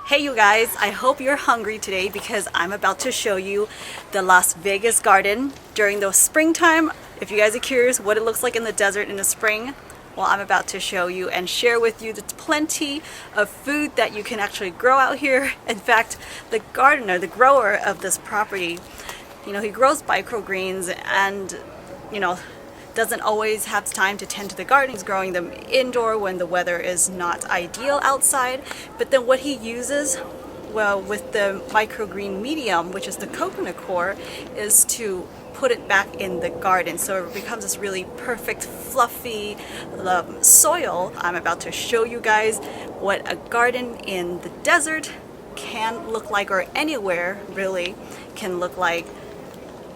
Hey you guys, I hope you're hungry today because I'm about to show you the Las Vegas garden during the springtime. If you guys are curious what it looks like in the desert in the spring, well, I'm about to show you and share with you the plenty of food that you can actually grow out here. In fact, the gardener, the grower of this property, he grows microgreens and, doesn't always have time to tend to the garden. He's growing them indoor when the weather is not ideal outside. But then what he uses, well, with the microgreen medium, which is the coconut coir, is to put it back in the garden. So it becomes this really perfect, fluffy soil. I'm about to show you guys what a garden in the desert can look like, or anywhere really can look like,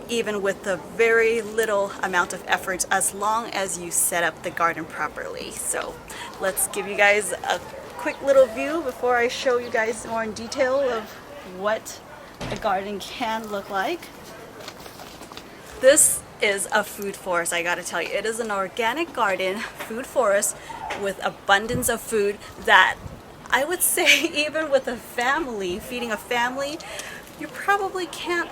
even with a very little amount of effort, as long as you set up the garden properly. So let's give you guys a quick little view before I show you guys more in detail of what a garden can look like. This is a food forest, I gotta tell you. It is an organic garden, food forest, with abundance of food that I would say even with a family, feeding a family, you probably can't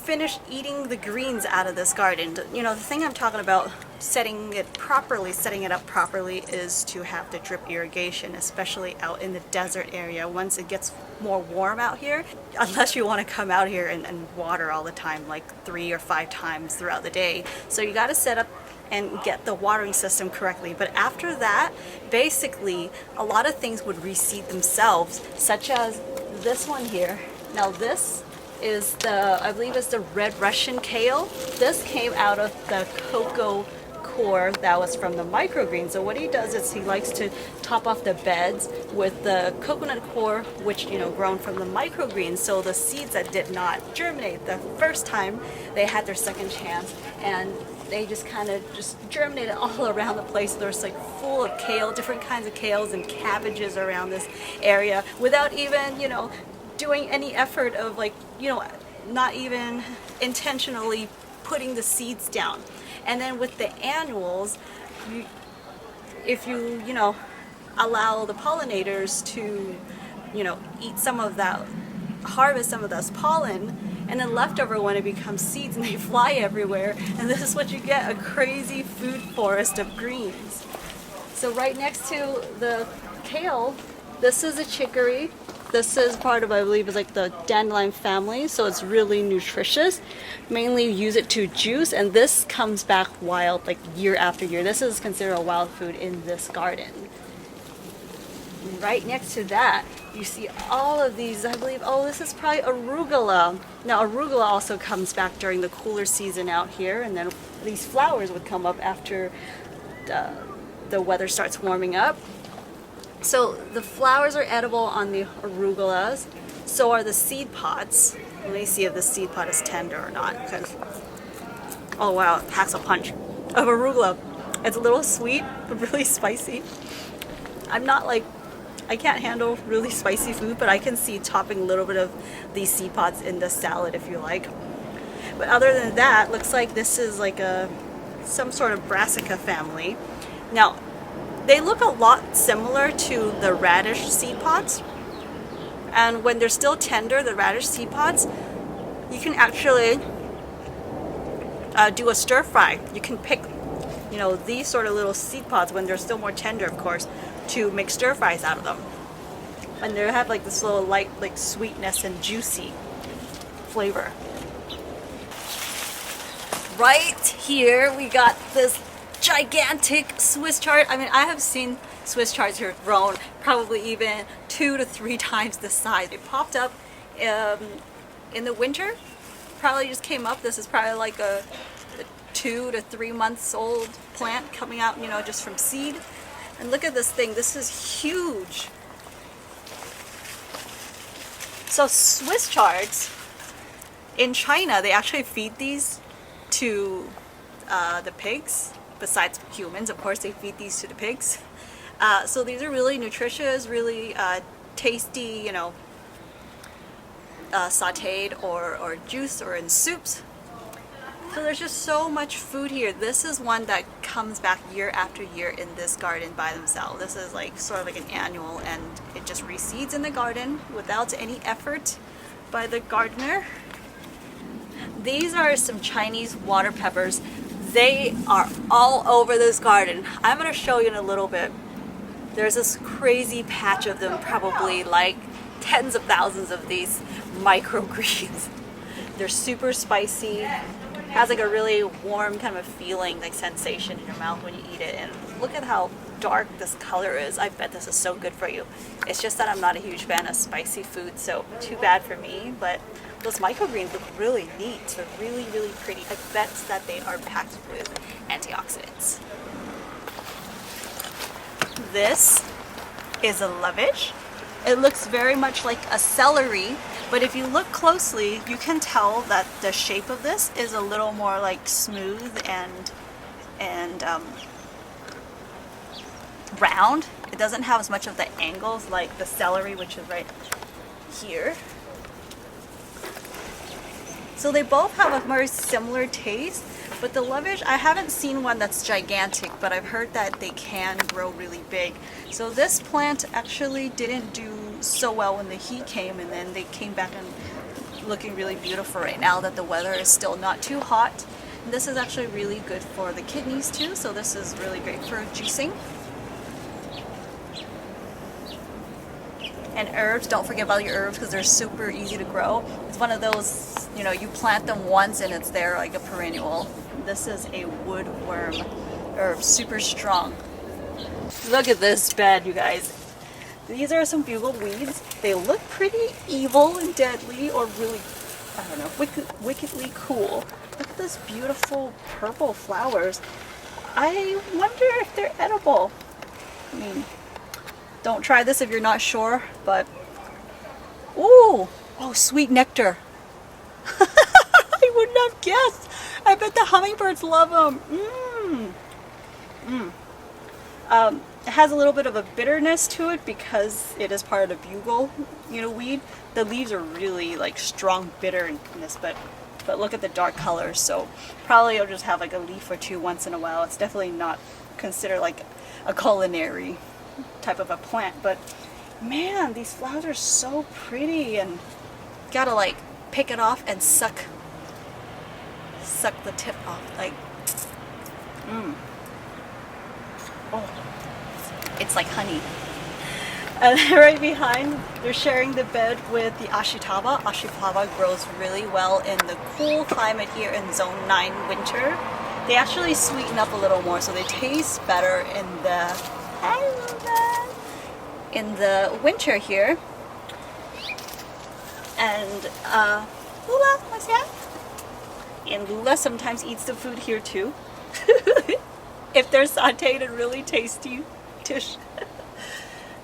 finish eating the greens out of this garden. The thing I'm talking about setting it up properly is to have the drip irrigation, especially out in the desert area. Once it gets more warm out here, unless you want to come out here and water all the time, like 3 or 5 times throughout the day. So you got to set up and get the watering system correctly. But after that, basically, a lot of things would reseed themselves, such as this one here. Now this is I believe it's the red Russian kale. This came out of the cocoa coir that was from the microgreen. So what he does is he likes to top off the beds with the coconut coir, which grown from the microgreen. So the seeds that did not germinate the first time, they had their second chance, and they just kind of germinated all around the place. There's like full of kale, different kinds of kales and cabbages around this area, without even doing any effort of not even intentionally putting the seeds down. And then with the annuals, if you allow the pollinators to eat some of that, harvest some of this pollen, and then leftover when it becomes seeds and they fly everywhere, and this is what you get, a crazy food forest of greens. So right next to the kale, this is a chicory. This is part of, I believe, is like the dandelion family, so it's really nutritious. Mainly use it to juice, and this comes back wild like year after year. This is considered a wild food in this garden. Right next to that, you see all of these, I believe, this is probably arugula. Now arugula also comes back during the cooler season out here, and then these flowers would come up after the weather starts warming up. So the flowers are edible on the arugulas, so are the seed pods. Let me see if the seed pod is tender or not, because, oh wow, it packs a punch of arugula. It's a little sweet, but really spicy. I can't handle really spicy food, but I can see topping a little bit of these seed pods in the salad if you like. But other than that, looks like this is like some sort of brassica family. Now, they look a lot similar to the radish seed pods, and when they're still tender, the radish seed pods, you can actually do a stir fry. You can pick, these sort of little seed pods when they're still more tender, of course, to make stir fries out of them, and they have like this little light, like sweetness and juicy flavor. Right here, we got this gigantic Swiss chard. I mean, I have seen Swiss chards here grown probably even 2 to 3 times the size. It popped up in the winter, probably just came up. This is probably like a 2 to 3 months old plant coming out, just from seed. And look at this thing. This is huge. So Swiss chards in China, they actually feed these to the pigs. Besides humans, of course, they feed these to the pigs. So these are really nutritious, really tasty, sauteed or juice or in soups. So there's just so much food here. This is one that comes back year after year in this garden by themselves. This is like sort of like an annual, and it just reseeds in the garden without any effort by the gardener. These are some Chinese water peppers. They are all over this garden. I'm going to show you in a little bit. There's this crazy patch of them, probably like tens of thousands of these microgreens. They're super spicy. Has like a really warm kind of a feeling, like sensation in your mouth when you eat it. And look at how dark this color is. I bet this is so good for you. It's just that I'm not a huge fan of spicy food, so too bad for me. But those microgreens look really neat. They're really, really pretty. I bet that they are packed with antioxidants. This is a lovage. It looks very much like a celery, but if you look closely, you can tell that the shape of this is a little more like smooth and round. It doesn't have as much of the angles like the celery, which is right here. So they both have a very similar taste, but the lovage, I haven't seen one that's gigantic, but I've heard that they can grow really big. So this plant actually didn't do so well when the heat came, and then they came back and looking really beautiful right now that the weather is still not too hot. And this is actually really good for the kidneys too, so this is really great for juicing. And herbs, don't forget about your herbs because they're super easy to grow. It's one of those, you know, you plant them once and it's there like a perennial. This is a woodworm herb, super strong. Look at this bed, you guys. These are some bugle weeds. They look pretty evil and deadly, or really, I don't know, wickedly cool. Look at this beautiful purple flowers. I wonder if they're edible. I mean, don't try this if you're not sure, but ooh, oh, sweet nectar. I wouldn't have guessed. I bet the hummingbirds love them. It has a little bit of a bitterness to it because it is part of the bugle, you know, weed. The leaves are really like strong bitterness, but look at the dark colors. So probably you'll just have like a leaf or two once in a while. It's definitely not considered like a culinary type of a plant, but man, these flowers are so pretty, and gotta like pick it off and suck the tip off, like oh, it's like honey. And right behind, they're sharing the bed with the Ashitaba. Ashitaba grows really well in the cool climate here in Zone 9 winter. They actually sweeten up a little more, so they taste better in the winter here. And Lula, what's that? And Lula sometimes eats the food here too. If they're sauteed and really tasty dish.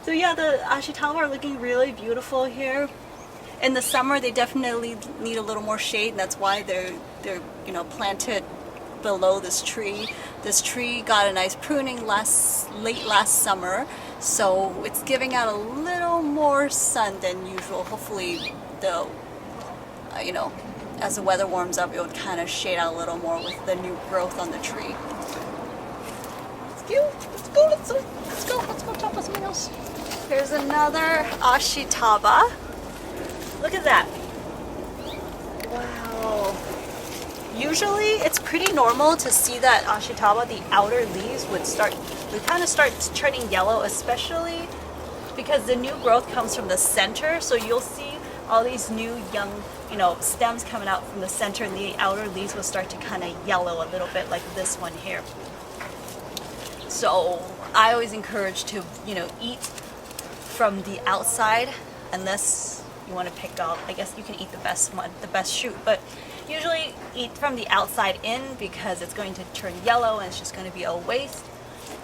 So yeah, the Ashitaba are looking really beautiful here. In the summer, they definitely need a little more shade, and that's why they're you know, planted below this tree. This tree got a nice pruning late last summer, so it's giving out a little more sun than usual. Hopefully, the you know, as the weather warms up, it would kind of shade out a little more with the new growth on the tree. Let's go talk about something else. Here's another Ashitaba. Look at that. Wow. Usually it's pretty normal to see that Ashitaba, the outer leaves would kind of start turning yellow, especially because the new growth comes from the center. So you'll see all these new young, you know, stems coming out from the center, and the outer leaves will start to kind of yellow a little bit, like this one here. So I always encourage to, you know, eat from the outside, unless you want to pick off, I guess you can eat the best one, the best shoot, but usually eat from the outside in because it's going to turn yellow and it's just going to be a waste.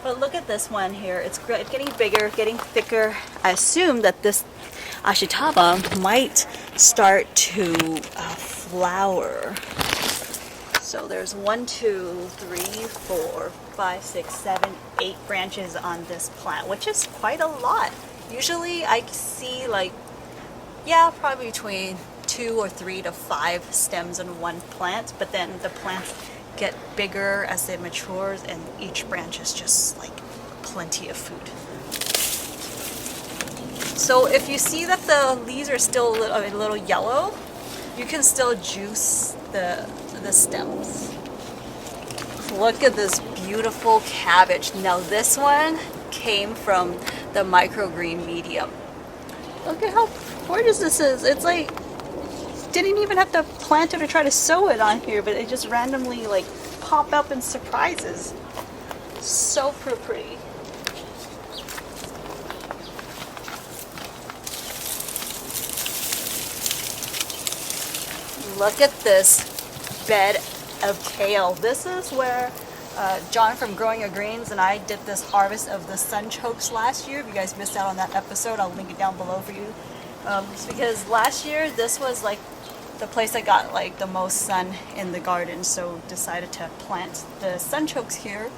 But look at this one here. It's getting bigger, getting thicker. I assume that this Ashitaba might start to flower. So there's 1, 2, 3, 4, 5, 6, 7, 8 branches on this plant, which is quite a lot. Usually I see like, yeah, probably between 2 or 3 to 5 stems in one plant, but then the plants get bigger as it matures, and each branch is just like plenty of food. So if you see that the leaves are still a little yellow, you can still juice the stems. Look at this beautiful cabbage. Now this one came from the microgreen medium. Look at how gorgeous this is. It's like, didn't even have to plant it or try to sow it on here, but it just randomly like pop up in surprises. So pretty. Look at this bed of kale. This is where John from Growing Your Greens and I did this harvest of the sunchokes last year. If you guys missed out on that episode, I'll link it down below for you. It's because last year this was like the place that got like the most sun in the garden, so decided to plant the sunchokes here.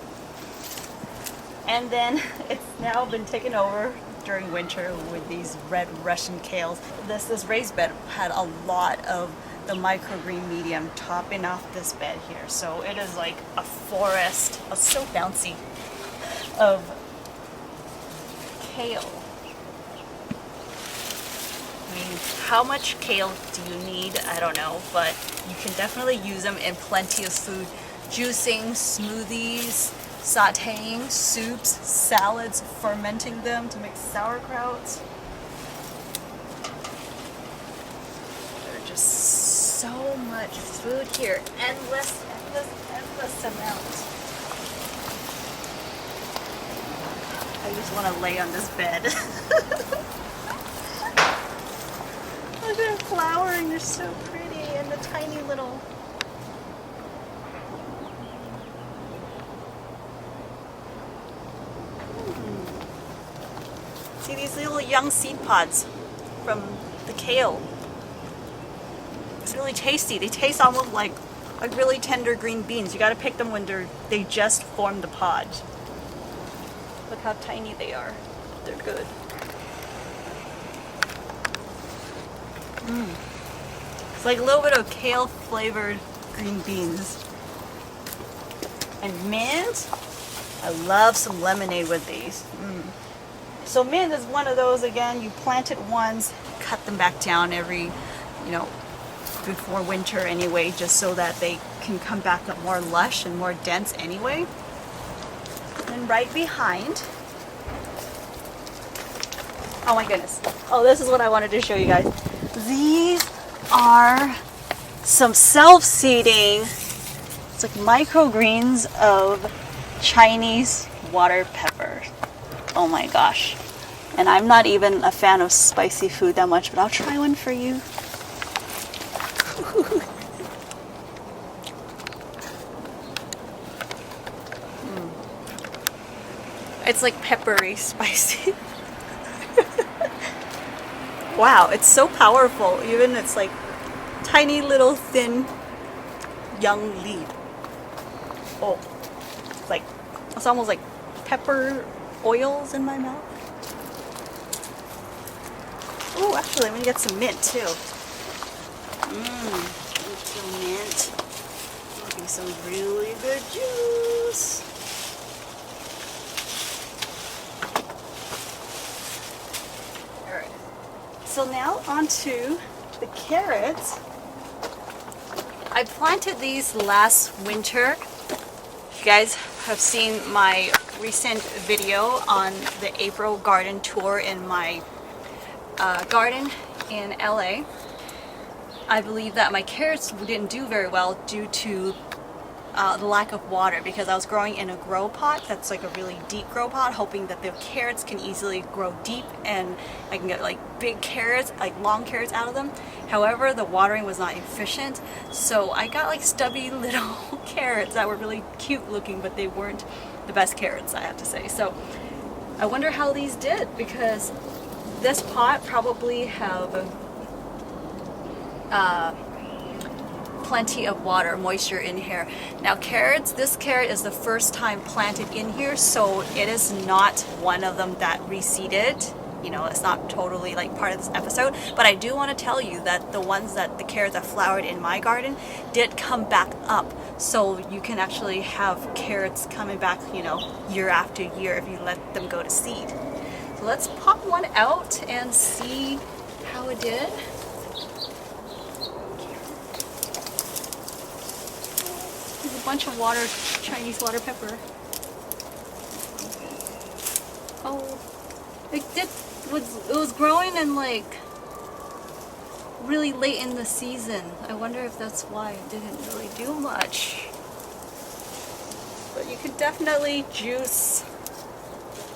And then it's now been taken over during winter with these red Russian kales. This raised bed had a lot of the microgreen medium topping off this bed here, so it is like a forest. It's so bouncy of kale. I mean, how much kale do you need? I don't know, but you can definitely use them in plenty of food. Juicing, smoothies, sauteing, soups, salads, fermenting them to make sauerkraut. There's just so much food here. Endless amount. I just want to lay on this bed. Look at the flowering, they're so pretty, and the tiny little... See these little young seed pods from the kale. It's really tasty. They taste almost like really tender green beans. You gotta pick them when they just formed the pod. Look how tiny they are. They're good. It's like a little bit of kale flavored green beans. And mint, I love some lemonade with these. So mint is one of those, again, you plant it once, cut them back down every, before winter anyway, just so that they can come back up more lush and more dense anyway. And right behind, oh my goodness. Oh, this is what I wanted to show you guys. These are some self-seeding, it's like microgreens of Chinese water pepper. Oh my gosh. And I'm not even a fan of spicy food that much, but I'll try one for you. It's like peppery spicy. Wow, it's so powerful. Even it's like tiny little thin young leaf. Oh, it's almost like pepper oils in my mouth. Oh, actually, I'm gonna get some mint too. Some mint. Making some really good juice. Alright. So now onto the carrots. I planted these last winter. You guys have seen my recent video on the April garden tour in my garden in LA. I believe that my carrots didn't do very well due to the lack of water, because I was growing in a grow pot that's like a really deep grow pot, hoping that the carrots can easily grow deep and I can get like big carrots, like long carrots out of them. However, the watering was not efficient, so I got like stubby little carrots that were really cute looking, but they weren't the best carrots, I have to say. So I wonder how these did, because this pot probably have plenty of water, moisture in here. Now carrots, this carrot is the first time planted in here, so it is not one of them that reseeded. you know, it's not totally like part of this episode, but I do want to tell you that the carrots that flowered in my garden did come back up. So you can actually have carrots coming back, you know, year after year if you let them go to seed. So let's pop one out and see how it did. There's a bunch of Chinese water pepper. Oh, it was growing in like really late in the season. I wonder if that's why it didn't really do much. But you can definitely juice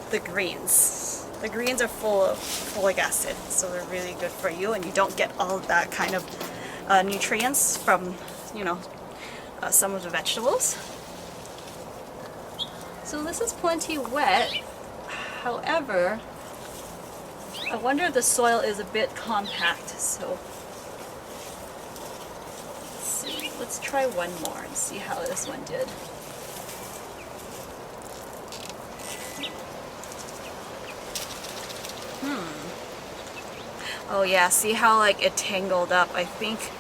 the greens. The greens are full of folic acid, so they're really good for you, and you don't get all of that kind of nutrients from, you know, some of the vegetables. So this is plenty wet. However, I wonder if the soil is a bit compact, so let's see. Let's try one more and see how this one did. Oh yeah, see how like it tangled up? I think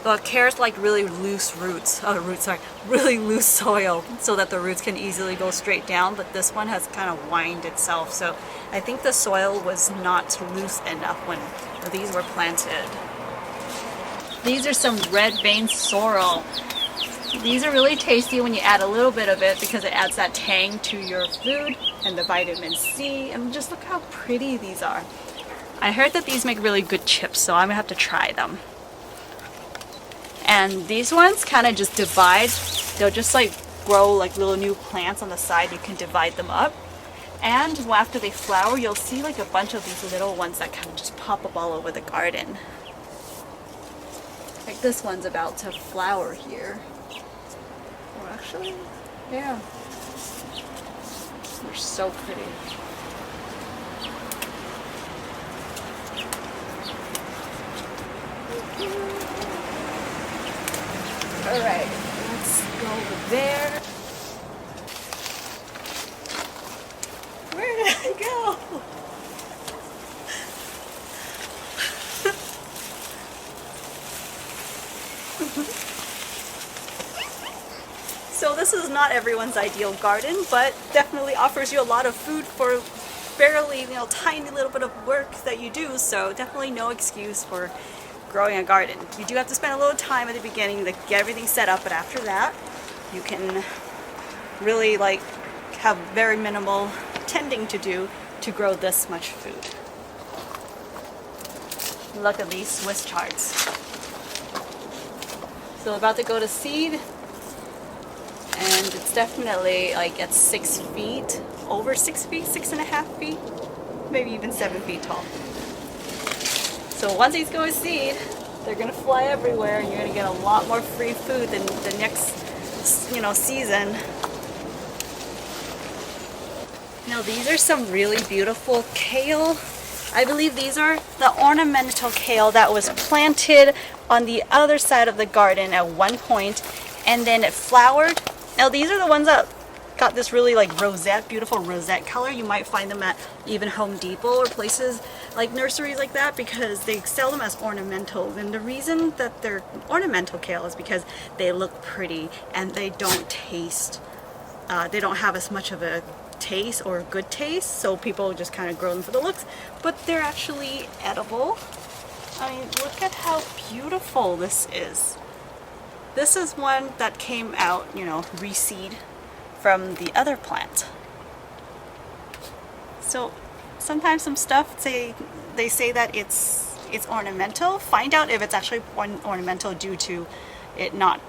the carrots like really loose really loose soil so that the roots can easily go straight down, but this one has kind of wined itself, so I think the soil was not loose enough when these were planted. These are some red Veins Sorrel. These are really tasty when you add a little bit of it because it adds that tang to your food and the vitamin C, and just look how pretty these are. I heard that these make really good chips, so I'm gonna have to try them. And these ones kind of just divide. They'll just like grow like little new plants on the side. You can divide them up. And after they flower, you'll see like a bunch of these little ones that kind of just pop up all over the garden. Like this one's about to flower here. Or actually, yeah. They're so pretty. Alright, let's go over there. Where did I go? So this is not everyone's ideal garden, but definitely offers you a lot of food for barely, you know, tiny little bit of work that you do, so definitely no excuse for growing a garden. You do have to spend a little time at the beginning to get everything set up, but after that you can really like have very minimal tending to do to grow this much food. Look at these Swiss chards. So about to go to seed, and it's definitely like at 6 feet, over 6 feet, 6.5 feet, maybe even 7 feet tall. So once these go to seed, they're gonna fly everywhere, and you're gonna get a lot more free food than the next, you know, season. Now these are some really beautiful kale. I believe these are the ornamental kale that was planted on the other side of the garden at one point, and then it flowered. Now these are the ones that got this really like rosette, beautiful rosette color. You might find them at even Home Depot or places like nurseries like that, because they sell them as ornamentals. And the reason that they're ornamental kale is because they look pretty and they don't taste, they don't have as much of a taste or good taste, so people just kind of grow them for the looks, but they're actually edible. I mean, look at how beautiful this is. This is one that came out, you know, reseed from the other plant. So sometimes some stuff they say that it's ornamental. Find out if it's actually ornamental due to it not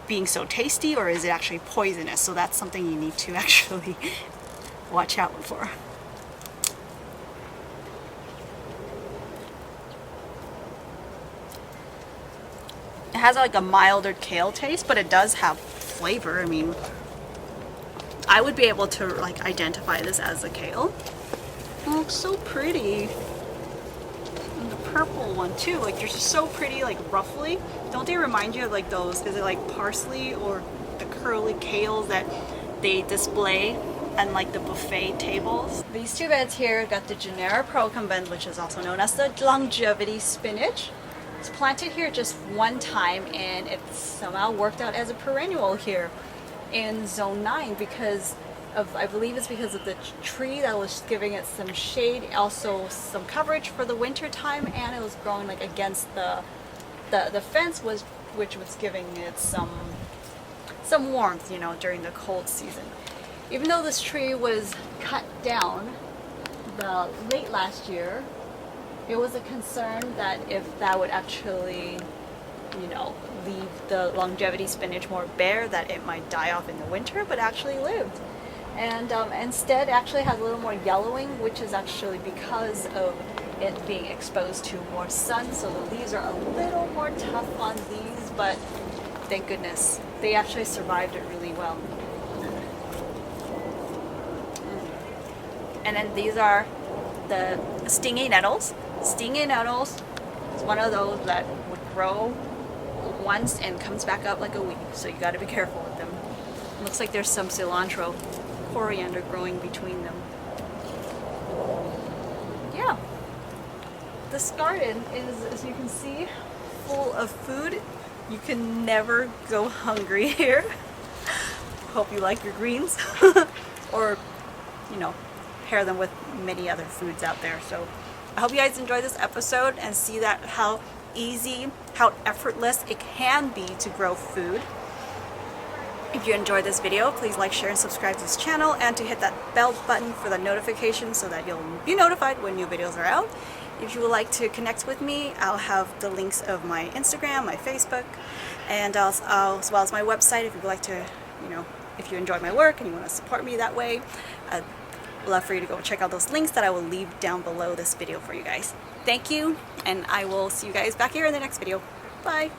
being so tasty, or is it actually poisonous. So that's something you need to actually watch out for. It has like a milder kale taste, but it does have flavor. I mean, I would be able to like identify this as a kale. It looks so pretty. And the purple one too, like they're just so pretty, like roughly. Don't they remind you of like those, is it like parsley or the curly kales that they display unlike the buffet tables. These two beds here got the Genera procumbens, which is also known as the longevity spinach. It's planted here just one time, and it somehow worked out as a perennial here in zone 9 because of, I believe it's because of the tree that was giving it some shade, also some coverage for the winter time, and it was growing like against the fence, which was giving it some warmth, you know, during the cold season. Even though this tree was cut down late last year, it was a concern that if that would actually, you know, leave the longevity spinach more bare, that it might die off in the winter, but actually lived. And instead actually has a little more yellowing, which is actually because of it being exposed to more sun, so the leaves are a little more tough on these, but thank goodness they actually survived it really well. And then these are the stingy nettles. Stingy nettles is one of those that would grow once and comes back up like a weed, so you got to be careful with them. It looks like there's some cilantro, coriander growing between them. Yeah, this garden is, as you can see, full of food. You can never go hungry here. Hope you like your greens, or, you know, pair them with many other foods out there. So I hope you guys enjoyed this episode and see that how easy, how effortless it can be to grow food. If you enjoyed this video, please like, share, and subscribe to this channel, and to hit that bell button for the notification so that you'll be notified when new videos are out. If you would like to connect with me, I'll have the links of my Instagram, my Facebook, and as well as my website if you would like to, you know, if you enjoy my work and you want to support me that way. I'd love for you to go check out those links that I will leave down below this video for you guys. Thank you, and I will see you guys back here in the next video. Bye!